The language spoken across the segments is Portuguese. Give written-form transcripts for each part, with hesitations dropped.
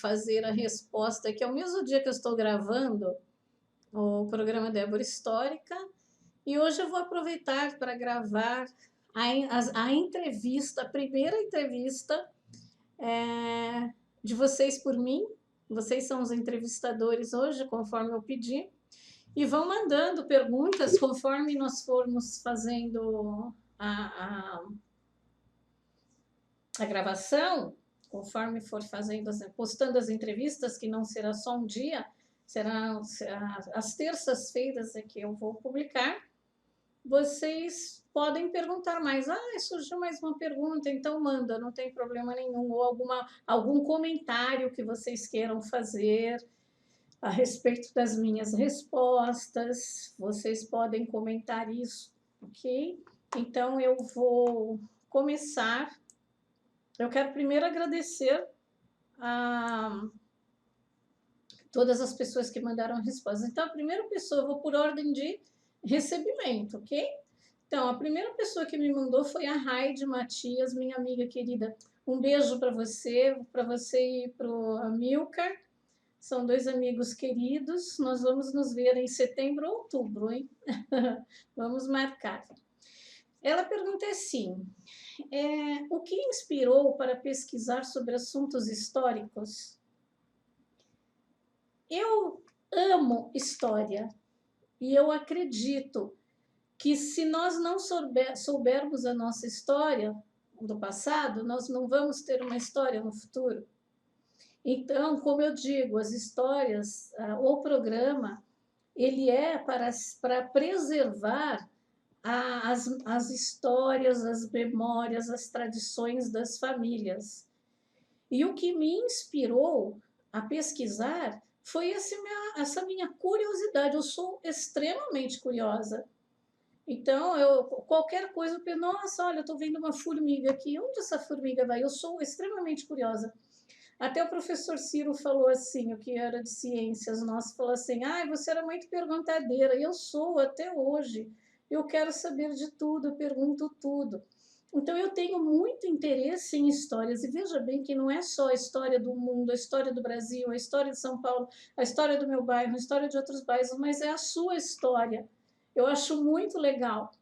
fazer a resposta, que é o mesmo dia que eu estou gravando o programa Débora Histórica, e hoje eu vou aproveitar para gravar a entrevista, a primeira entrevista de vocês por mim. Vocês são os entrevistadores hoje, conforme eu pedi, e vão mandando perguntas conforme nós formos fazendo a gravação, conforme for fazendo, postando as entrevistas, que não será só um dia, será às terças-feiras é que eu vou publicar. Vocês podem perguntar mais. Surgiu mais uma pergunta, então manda, não tem problema nenhum. Ou algum comentário que vocês queiram fazer a respeito das minhas respostas, vocês podem comentar isso, ok? Então, eu vou começar. Eu quero primeiro agradecer a todas as pessoas que mandaram respostas. Então, a primeira pessoa, eu vou por ordem de recebimento, ok? Então, a primeira pessoa que me mandou foi a Raide Matias, minha amiga querida. Um beijo para você e para o Amilcar. São dois amigos queridos. Nós vamos nos ver em setembro ou outubro, hein? Vamos marcar. Ela pergunta assim: o que inspirou para pesquisar sobre assuntos históricos? Eu amo história e eu acredito que se nós não soubermos a nossa história do passado, nós não vamos ter uma história no futuro. Então, como eu digo, as histórias, o programa, ele é para preservar as histórias, as memórias, as tradições das famílias. E o que me inspirou a pesquisar foi essa minha curiosidade. Eu sou extremamente curiosa. Então, qualquer coisa, eu penso, nossa, olha, eu estou vendo uma formiga aqui. Onde essa formiga vai? Eu sou extremamente curiosa. Até o professor Ciro falou assim, o que era de ciências, nossa, falou assim, você era muito perguntadeira. E eu sou até hoje. Eu quero saber de tudo, eu pergunto tudo. Então, eu tenho muito interesse em histórias. E veja bem que não é só a história do mundo, a história do Brasil, a história de São Paulo, a história do meu bairro, a história de outros bairros, mas é a sua história. Eu acho muito legal.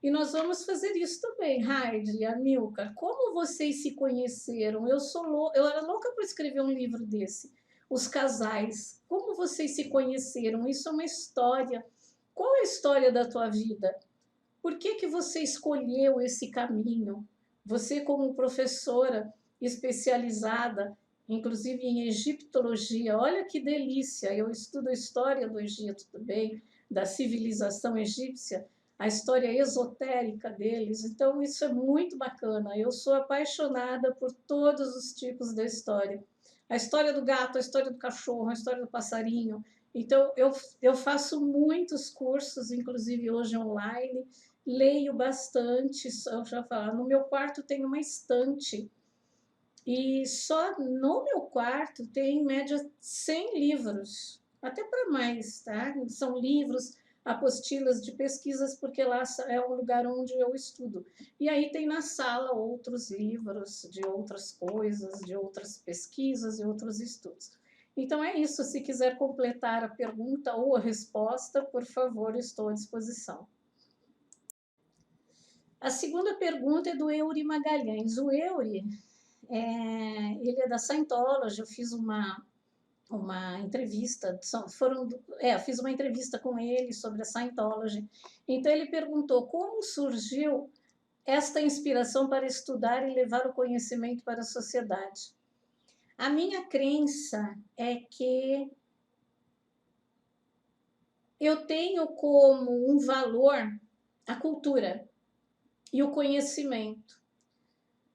E nós vamos fazer isso também, Heidi e Amilcar. Como vocês se conheceram? Eu era louca por escrever um livro desse. Os casais. Como vocês se conheceram? Isso é uma história. Qual é a história da tua vida? Por que você escolheu esse caminho? Você, como professora especializada, inclusive em egiptologia, olha que delícia! Eu estudo a história do Egito também, da civilização egípcia, a história esotérica deles. Então, isso é muito bacana. Eu sou apaixonada por todos os tipos da história. A história do gato, a história do cachorro, a história do passarinho. Então, eu faço muitos cursos, inclusive hoje online, leio bastante. Eu já falo, no meu quarto tem uma estante, e só no meu quarto tem, em média, 100 livros, até para mais, tá? São livros, apostilas de pesquisas, porque lá é o lugar onde eu estudo. E aí tem na sala outros livros de outras coisas, de outras pesquisas e outros estudos. Então é isso, se quiser completar a pergunta ou a resposta, por favor, estou à disposição. A segunda pergunta é do Eury Magalhães. O Eury, ele é da Scientology. Eu fiz uma entrevista, fiz uma entrevista com ele sobre a Scientology. Então, ele perguntou como surgiu esta inspiração para estudar e levar o conhecimento para a sociedade. A minha crença é que eu tenho como um valor a cultura e o conhecimento.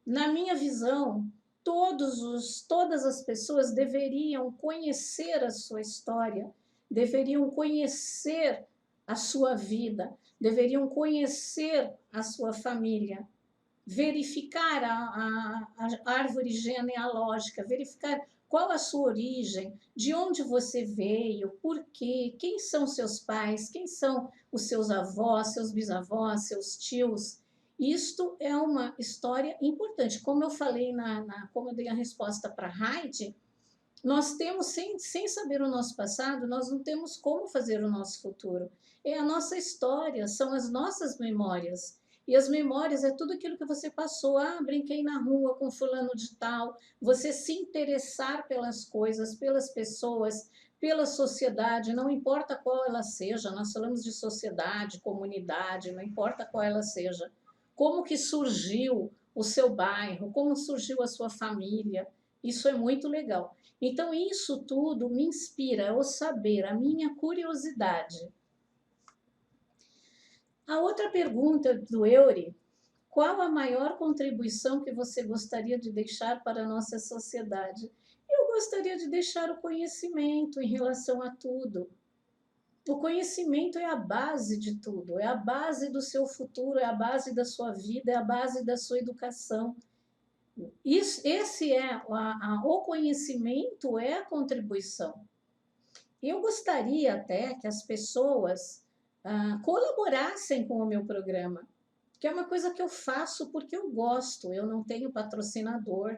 Na minha visão, todas as pessoas deveriam conhecer a sua história, deveriam conhecer a sua vida, deveriam conhecer a sua família, verificar a árvore genealógica, verificar qual a sua origem, de onde você veio, por quê, quem são seus pais, quem são os seus avós, seus bisavós, seus tios. Isto é uma história importante. Como eu falei, como eu dei a resposta para a Heidi, Nós temos, sem saber o nosso passado, nós não temos como fazer o nosso futuro. É a nossa história, são as nossas memórias. E as memórias é tudo aquilo que você passou. Ah, brinquei na rua com fulano de tal. Você se interessar pelas coisas, pelas pessoas, pela sociedade, não importa qual ela seja. Nós falamos de sociedade, comunidade, não importa qual ela seja. Como que surgiu o seu bairro, como surgiu a sua família. Isso é muito legal. Então, isso tudo me inspira o saber, a minha curiosidade. A outra pergunta do Eury: qual a maior contribuição que você gostaria de deixar para a nossa sociedade? Eu gostaria de deixar o conhecimento em relação a tudo. O conhecimento é a base de tudo, é a base do seu futuro, é a base da sua vida, é a base da sua educação. Esse é o conhecimento é a contribuição. Eu gostaria até que as pessoas colaborassem com o meu programa, que é uma coisa que eu faço porque eu gosto, eu não tenho patrocinador,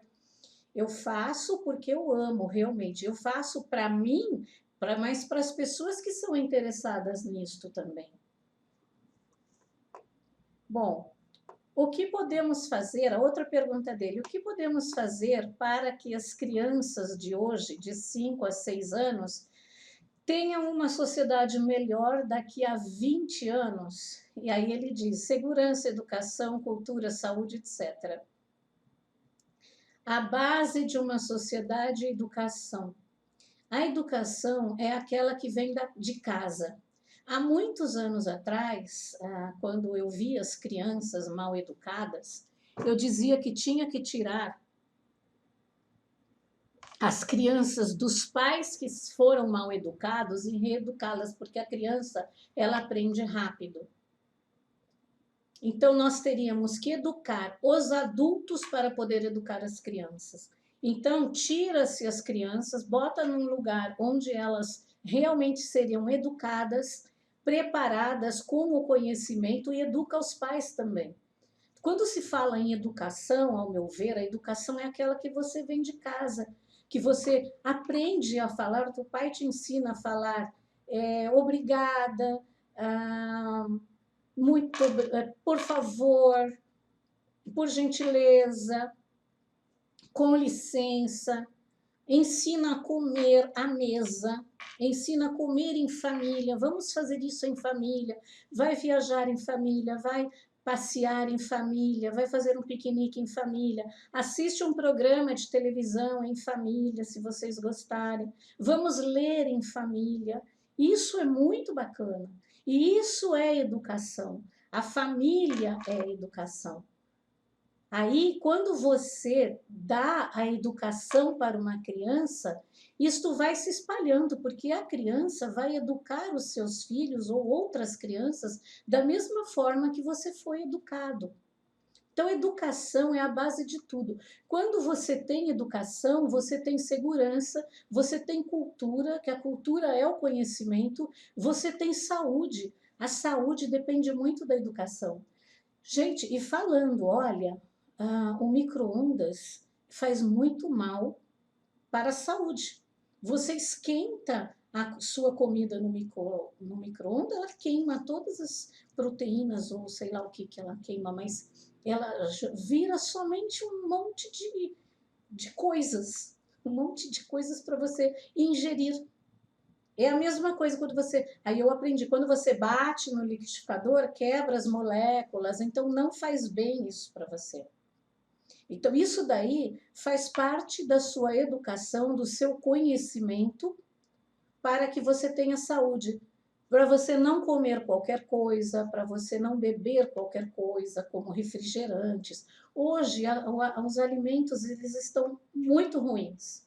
eu faço porque eu amo realmente, eu faço para mim, mas para as pessoas que são interessadas nisto também. Bom, o que podemos fazer? A outra pergunta dele: o que podemos fazer para que as crianças de hoje, de 5 a 6 anos, tenham uma sociedade melhor daqui a 20 anos? E aí ele diz: segurança, educação, cultura, saúde, etc. A base de uma sociedade é a educação. A educação é aquela que vem de casa. Há muitos anos atrás, quando eu via as crianças mal educadas, eu dizia que tinha que tirar as crianças dos pais que foram mal educados e reeducá-las, porque a criança, ela aprende rápido. Então, nós teríamos que educar os adultos para poder educar as crianças. Então, tira-se as crianças, bota num lugar onde elas realmente seriam educadas, preparadas com o conhecimento, e educa os pais também. Quando se fala em educação, ao meu ver, a educação é aquela que você vem de casa, que você aprende a falar, o pai te ensina a falar obrigada, muito, por favor, por gentileza, com licença, ensina a comer à mesa, ensina a comer em família, vamos fazer isso em família, vai viajar em família, vai passear em família, vai fazer um piquenique em família, assiste um programa de televisão em família, se vocês gostarem, vamos ler em família. Isso é muito bacana. E isso é educação. A família é educação. Aí, quando você dá a educação para uma criança, isto vai se espalhando, porque a criança vai educar os seus filhos ou outras crianças da mesma forma que você foi educado. Então, educação é a base de tudo. Quando você tem educação, você tem segurança, você tem cultura, que a cultura é o conhecimento, você tem saúde. A saúde depende muito da educação. Gente, e falando, olha, o micro-ondas faz muito mal para a saúde. Você esquenta a sua comida no micro-ondas, ela queima todas as proteínas, ou sei lá o que ela queima, mas ela vira somente um monte de coisas, um monte de coisas para você ingerir. É a mesma coisa quando você... Aí eu aprendi, quando você bate no liquidificador, quebra as moléculas, então não faz bem isso para você. Então, isso daí faz parte da sua educação, do seu conhecimento, para que você tenha saúde. Para você não comer qualquer coisa, para você não beber qualquer coisa, como refrigerantes. Hoje, os alimentos eles estão muito ruins.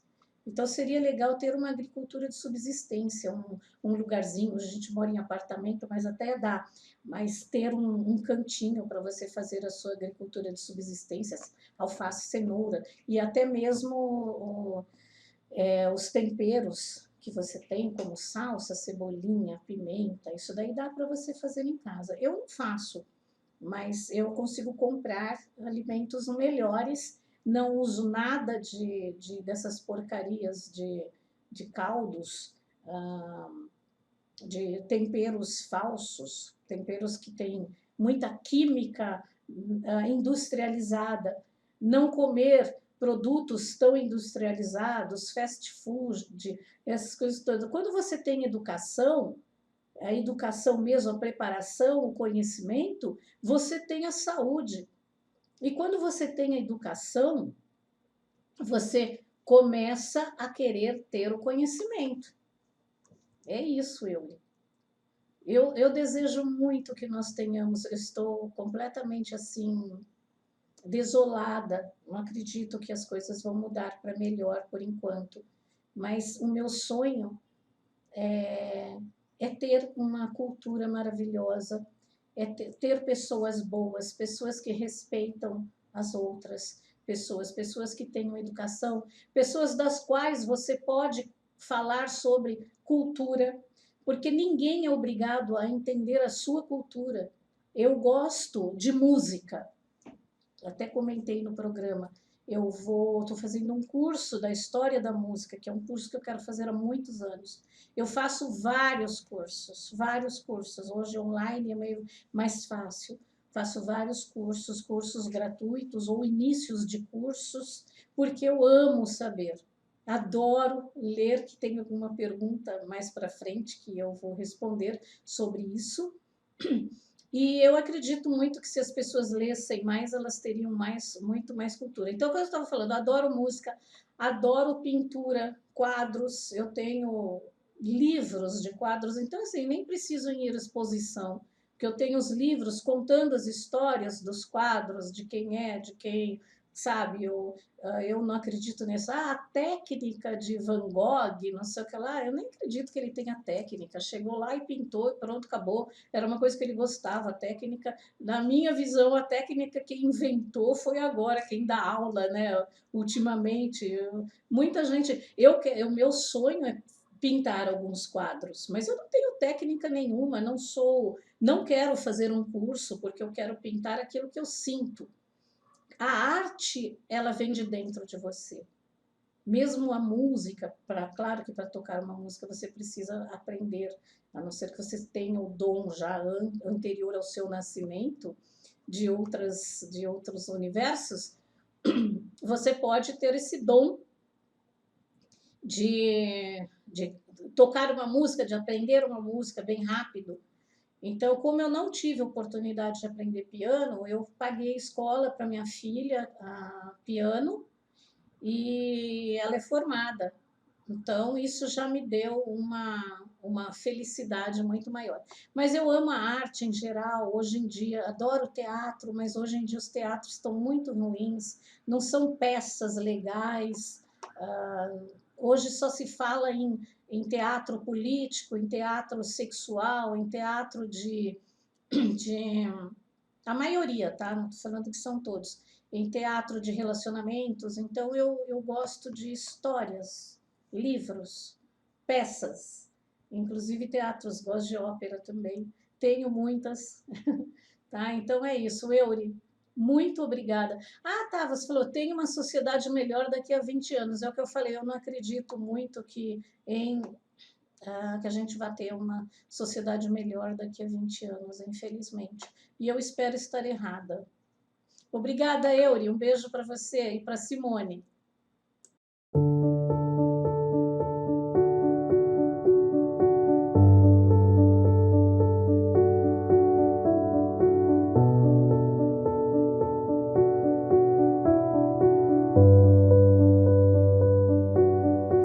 Então, seria legal ter uma agricultura de subsistência, um lugarzinho. Hoje a gente mora em apartamento, mas até dá. Mas ter um cantinho para você fazer a sua agricultura de subsistência, alface, cenoura, e até mesmo os temperos que você tem, como salsa, cebolinha, pimenta, isso daí dá para você fazer em casa. Eu não faço, mas eu consigo comprar alimentos melhores não uso nada dessas porcarias de caldos, de temperos falsos, temperos que têm muita química industrializada, não comer produtos tão industrializados, fast food, essas coisas todas. Quando você tem educação, a educação mesmo, a preparação, o conhecimento, você tem a saúde. E quando você tem a educação, você começa a querer ter o conhecimento. É isso, eu desejo muito que nós tenhamos, eu estou completamente assim, desolada, não acredito que as coisas vão mudar para melhor por enquanto, mas o meu sonho é ter uma cultura maravilhosa, é ter pessoas boas, pessoas que respeitam as outras pessoas, pessoas que tenham educação, pessoas das quais você pode falar sobre cultura, porque ninguém é obrigado a entender a sua cultura. Eu gosto de música, até comentei no programa, estou fazendo um curso da história da música, que é um curso que eu quero fazer há muitos anos. Eu faço vários cursos. Hoje online é meio mais fácil. Faço vários cursos, cursos gratuitos ou inícios de cursos, porque eu amo saber. Adoro ler, que tem alguma pergunta mais para frente que eu vou responder sobre isso. E eu acredito muito que se as pessoas lessem mais, elas teriam muito mais cultura. Então, como eu estava falando, adoro música, adoro pintura, quadros, eu tenho livros de quadros, então, assim, nem preciso ir à exposição, porque eu tenho os livros contando as histórias dos quadros, de quem, sabe, eu não acredito nessa, a técnica de Van Gogh, não sei o que lá, eu nem acredito que ele tenha técnica, chegou lá e pintou e pronto, acabou, era uma coisa que ele gostava, a técnica, na minha visão, a técnica que inventou foi agora, quem dá aula, né, ultimamente, muita gente, o meu sonho é pintar alguns quadros, mas eu não tenho técnica nenhuma, não quero fazer um curso, porque eu quero pintar aquilo que eu sinto. A arte, ela vem de dentro de você. Mesmo a música, claro que para tocar uma música você precisa aprender, a não ser que você tenha o dom já anterior ao seu nascimento de outros universos, você pode ter esse dom de tocar uma música, de aprender uma música bem rápido. Então, como eu não tive oportunidade de aprender piano, eu paguei escola para minha filha, piano, e ela é formada. Então, isso já me deu uma felicidade muito maior. Mas eu amo a arte em geral, hoje em dia, adoro teatro, mas hoje em dia os teatros estão muito ruins, não são peças legais. Hoje só se fala em teatro político, em teatro sexual, em teatro de a maioria, tá? Não estou falando que são todos, em teatro de relacionamentos. Então, eu gosto de histórias, livros, peças, inclusive teatros, gosto de ópera também. Tenho muitas, tá? Então é isso, Eury. Muito obrigada. Ah, tá, você falou, tem uma sociedade melhor daqui a 20 anos. É o que eu falei, eu não acredito muito que a gente vai ter uma sociedade melhor daqui a 20 anos, infelizmente. E eu espero estar errada. Obrigada, Eury. Um beijo para você e para Simone.